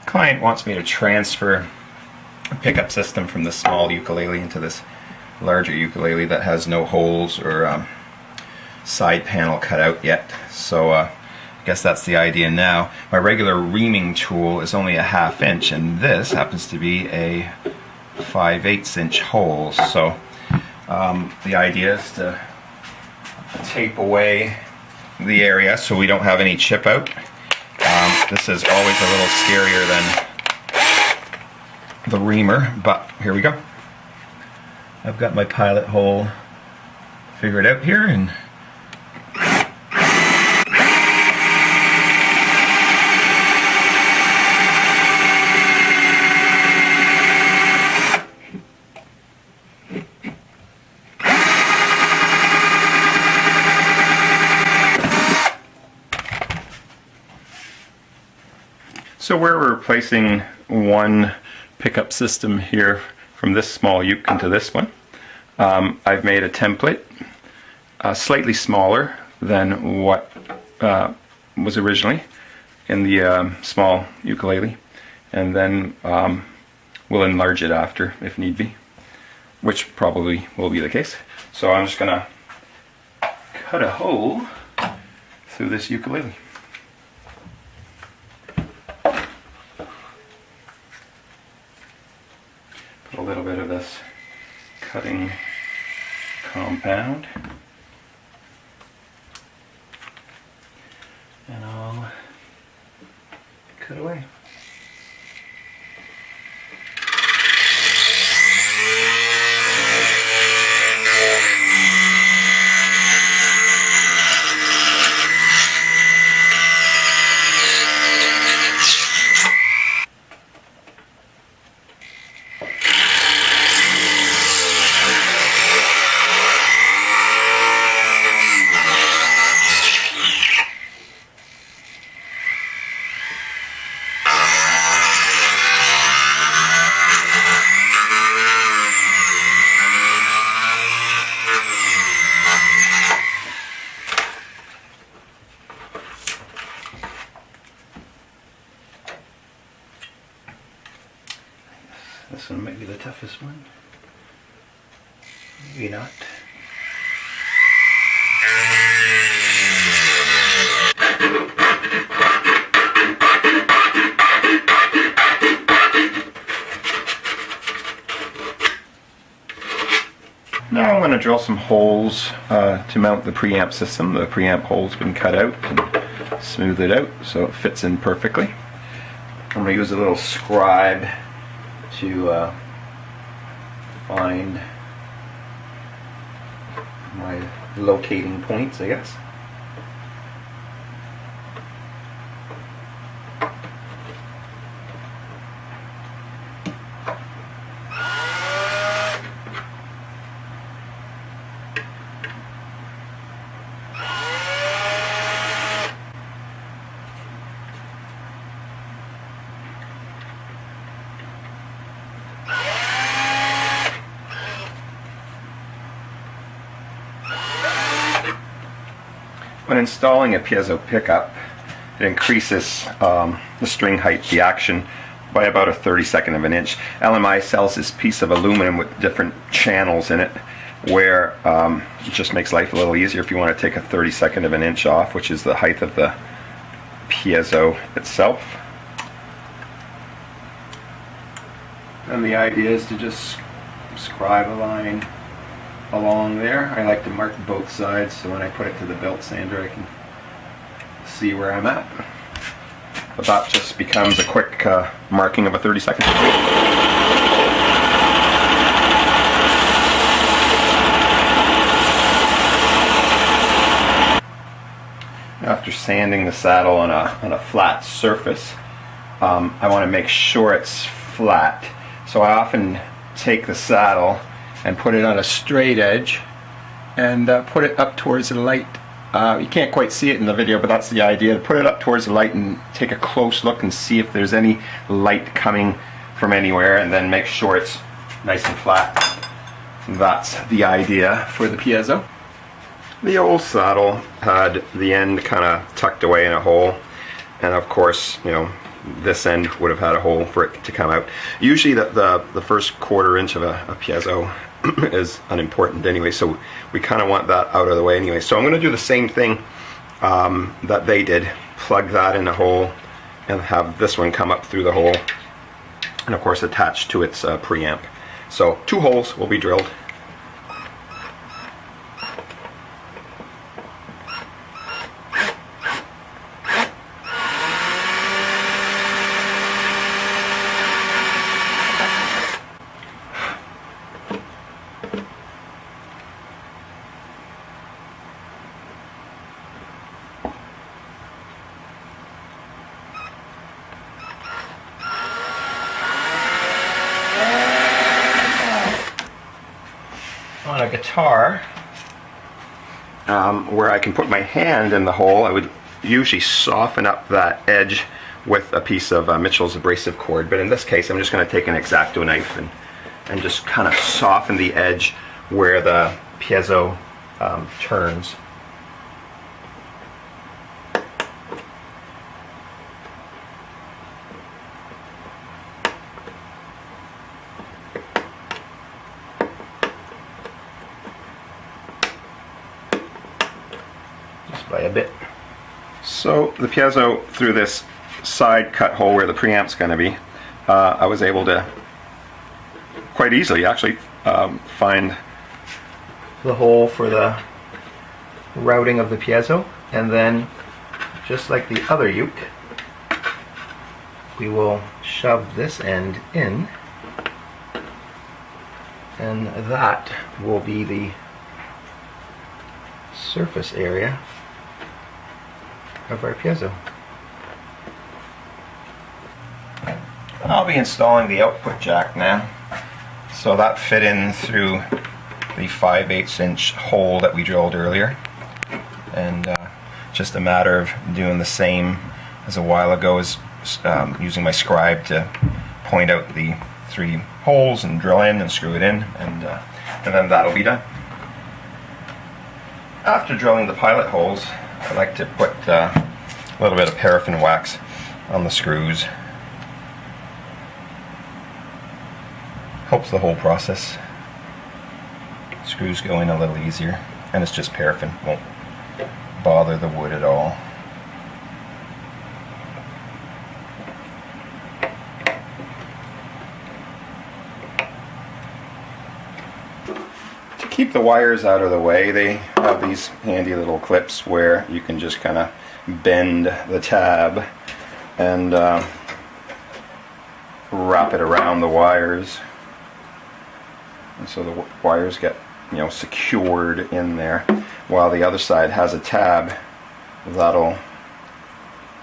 Client wants me to transfer a pickup system from this small ukulele into this larger ukulele that has no holes or side panel cut out yet. So I guess that's the idea now. My regular reaming tool is only a 1/2 inch, and this happens to be a 5/8 inch hole. So the idea is to tape away the area so we don't have any chip out. This is always a little scarier than the reamer, but here we go. I've got my pilot hole figured out here, and so we're replacing one pickup system here from this small uke into this one. I've made a template slightly smaller than what was originally in the small ukulele, and then we'll enlarge it after if need be, which probably will be the case. So I'm just gonna cut a hole through this ukulele. Put a little bit of this cutting compound, and I'll cut away. This one might be the toughest one. Maybe not. Now I'm going to drill some holes to mount the preamp system. The preamp hole's been cut out and smooth it out so it fits in perfectly. I'm going to use a little scribe to find my locating points, I guess. When installing a piezo pickup, it increases the string height, the action, by about a 32nd of an inch. LMI sells this piece of aluminum with different channels in it, where it just makes life a little easier if you want to take a 32nd of an inch off, which is the height of the piezo itself. And the idea is to just scribe a line along there. I like to mark both sides so when I put it to the belt sander I can see where I'm at. But that just becomes a quick marking of a 32nd. After sanding the saddle on a flat surface, I want to make sure it's flat. So I often take the saddle and put it on a straight edge and put it up towards the light. You can't quite see it in the video, but that's the idea. Put it up towards the light and take a close look and see if there's any light coming from anywhere, and then make sure it's nice and flat. That's the idea for the piezo. The old saddle had the end kind of tucked away in a hole, and of course, you know, this end would have had a hole for it to come out. Usually the first 1/4 inch of a piezo is unimportant anyway, so we kind of want that out of the way anyway. So I'm going to do the same thing that they did, plug that in a hole and have this one come up through the hole, and of course attached to its preamp. So 2 holes will be drilled. On a guitar, where I can put my hand in the hole, I would usually soften up that edge with a piece of Mitchell's abrasive cord, but in this case I'm just going to take an X-Acto knife and just kind of soften the edge where the piezo turns. by a bit. So the piezo, through this side cut hole where the preamp's going to be, I was able to quite easily actually find the hole for the routing of the piezo, and then just like the other uke, we will shove this end in, and that will be the surface area of our piezo. I'll be installing the output jack now. So that fit in through the 5/8 inch hole that we drilled earlier, and just a matter of doing the same as a while ago, is using my scribe to point out the 3 holes and drill in and screw it in, and then that'll be done. After drilling the pilot holes, I like to put a little bit of paraffin wax on the screws. Helps the whole process. Screws go in a little easier, and it's just paraffin, won't bother the wood at all. To keep the wires out of the way, they have these handy little clips where you can just kind of bend the tab and wrap it around the wires. And so the wires get, secured in there, while the other side has a tab that'll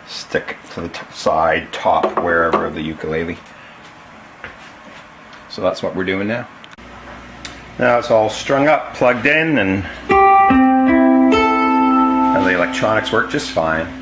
stick to the side, top, wherever of the ukulele. So that's what we're doing now. Now it's all strung up, plugged in, and the electronics work just fine.